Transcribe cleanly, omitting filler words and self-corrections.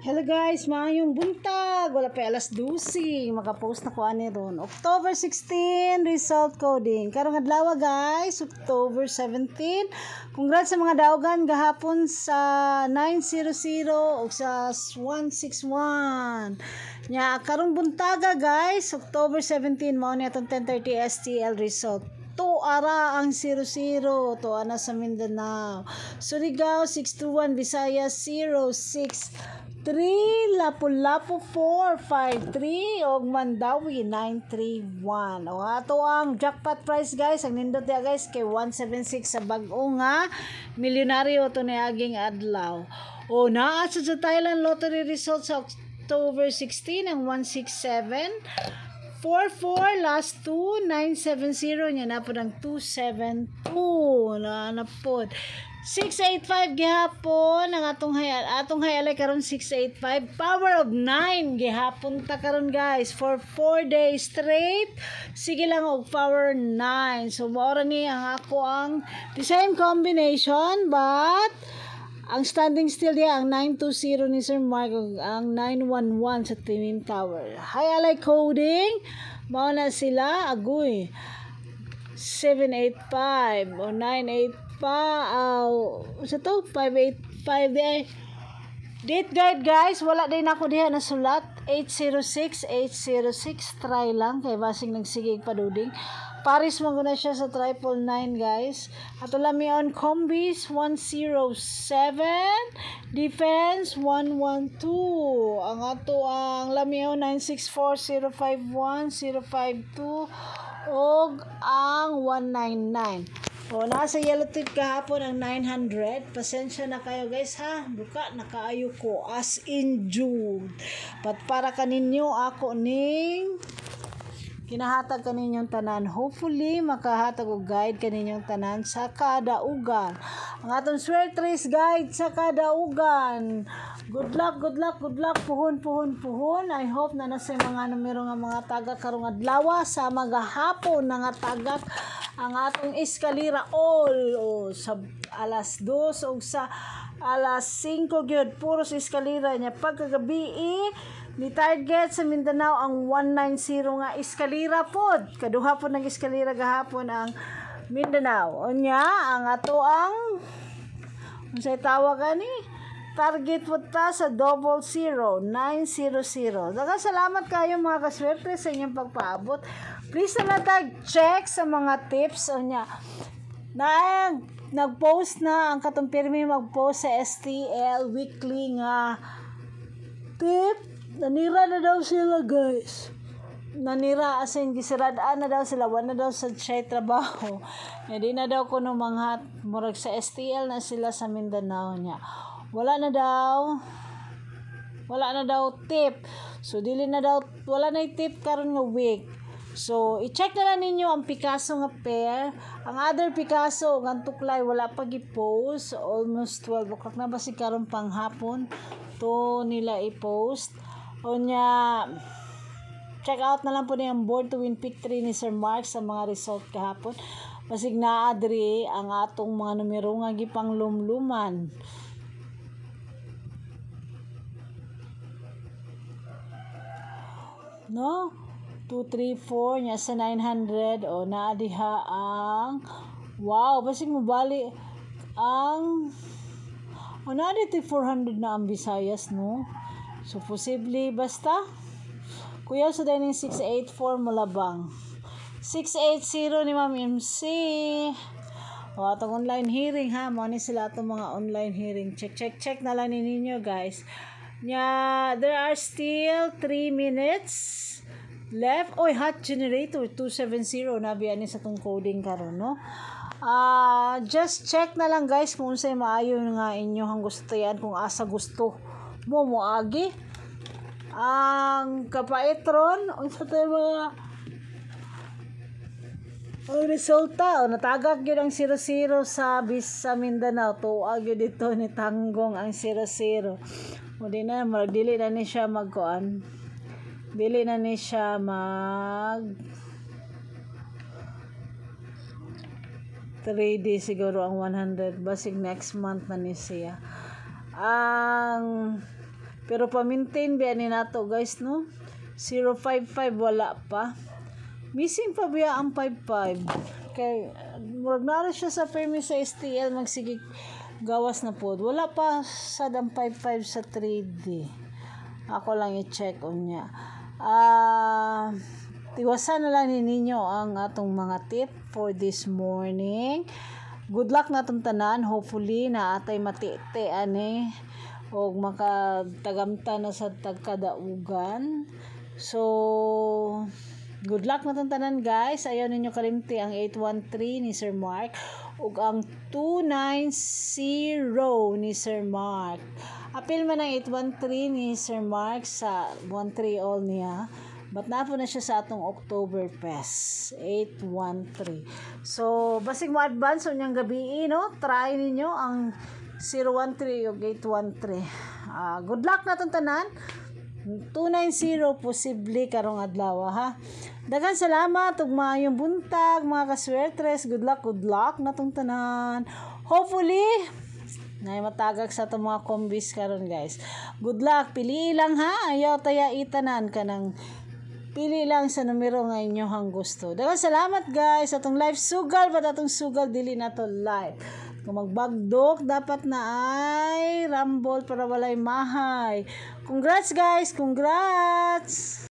Hello guys, maayong buntag. Wala pa alas 12. Makapost na ko ani ron. October 16 result coding. Karong adlaw guys, October 17. Congrats sa mga daogan gahapon sa 900 ug sa 161. Nya karong buntaga guys, October 17 mao ni atong 10:30 STL result. To ara ang 00 to ana sa Mindanao. Surigao 621, Visayas 063, Lapu-Lapu 453 ug Mandawi 931. O ato ang jackpot prize guys, ang nindot dia guys kay 176 sa bag-o nga milyonaryo to niaging adlaw. O naa sa Thailand lottery results sa October 16 ang 167 44 last 2 970 nya na po ng 272 na po 685 gihapon ang atong hayalay karon 685 power of 9 gihapon ta karon guys for 4 days straight. Sige lang og power 9, so mao ni ang ako ang the same combination but ang standing still diya ang 920 ni Sir Mark ang 911 sa Twin Tower. Hayalay coding mao na sila agoy 785 o 985 sa to 585 di date guide guys, wala din ako diha na sulat 806 try lang kay basing nagsigig paduding. Paris mo na siya sa 999 guys. Ato lamion combis 107, defense 112. Ang ato ang lamion 964051 052 og ang 199. O nasa yellow tip kahapon ang 900. Pasensya na kayo guys ha. Buka na kaayo ko as in June. But para kaninyo ako ning kinahatag kaninyong tanan. Hopefully makahatag og guide kaninyong tanan sa kadaugan. Ang atong swertres guide sa kadaugan. Good luck. Puhon. I hope na nasa mga numero nga mga tagak karong adlaw sa magahapon nga tagak ang atong eskalera all sa alas 2 o sa alas 5 gyud puros eskalera nya pagkagabi ni target sa Mindanao ang 190 nga eskalera pod. Kaduha pod ng eskalera gahapon ang Mindanao. Unya ang ato ang unsay tawag ani? Target po ta sa 00900. Daghang salamat kayo mga kaswerte sa inyong pagpaabot. Please na tag-check sa mga tips. Unya na nag-post na ang katong pirmi mag-post sa STL weekly nga tip. Nanira na daw sila guys. Nanira as in gisiradaan na daw sila. Wala na daw sa siya trabaho. Hindi na daw kuno manghat. Murag sa STL na sila sa Mindanao niya. Wala na daw tip. So dili na daw wala na tip karon nga week. So i-check na lang ninyo ang Picasso nga pair. Ang other Picasso ang tuklay wala pa gi-post. Almost 12 o'clock na ba si karon panghapon to nila i-post. Onya check out na lang po niya ang Born to Win Pick 3 ni Sir Mark sa mga result kahapon. Basig naa diri ang atong mga numero nga gipanglumluman. No? 2, 3, 4 nya sa 900 o naa diha ang wow, basig mo bali ang o naa dito 400 na ang Visayas no. So posible basta kuya sa dining 684 Malabang 680 ni Ma'am MC. O atong online hearing ha, mo ni sila atong mga online hearing. Check na lang ninyo guys. Nya there are still 3 minutes left. Oy, hot generator 270 na biya ni sa tong coding karon no. Just check na lang guys kung unsay maayo nga inyong gusto yan, kung asa gusto mo moagi ang kapaitron unsa tay mga ang resulta o natagak gyud ang 00 sa Mindanao tuag gyud dito ni Tanggong ang 00 o di na dili na ni siya magkuan, dili na ni siya mag 3D siguro ang 100 basig next month na ni siya ang Pero pa-maintain ba ni nato guys no? 055 wala pa. Missing pa biya ang 55. Kay murag na siya sa permis sa STL magsige gawas na pod. Wala pa sa dang 55 sa 3D. Ako lang i-check on niya. Tiwasan na lang ninyo ang atong mga tip for this morning. Good luck na itong tanan. Hopefully na atay matite ani o makatagamta na sa tagkadaugan. So good luck na itong tanan guys. Ayaw ninyo kalimti ang 813 ni Sir Mark ug ang 290 ni Sir Mark. Apil man ang 813 ni Sir Mark sa 13 all niya. But na po na siya sa atong October Fest 813. So basig mo advance o niyang gabi no? Try ninyo ang 013 o 813. Good luck na itong tanan. 290 posible karong adlaw ha. Daghang salamat ug maayong buntag mga kaswertres. Good luck na itong tanan. Hopefully na matagag sa itong mga kombis karon guys. Good luck, pili lang ha. Ayaw taya itanan ka ng pili lang sa numero nga inyohang gusto. Daghang salamat guys sa atong live sugal, but atong sugal dili na to live. Kung magbagdok dapat na ay rumble para walay mahay. Congrats guys, congrats.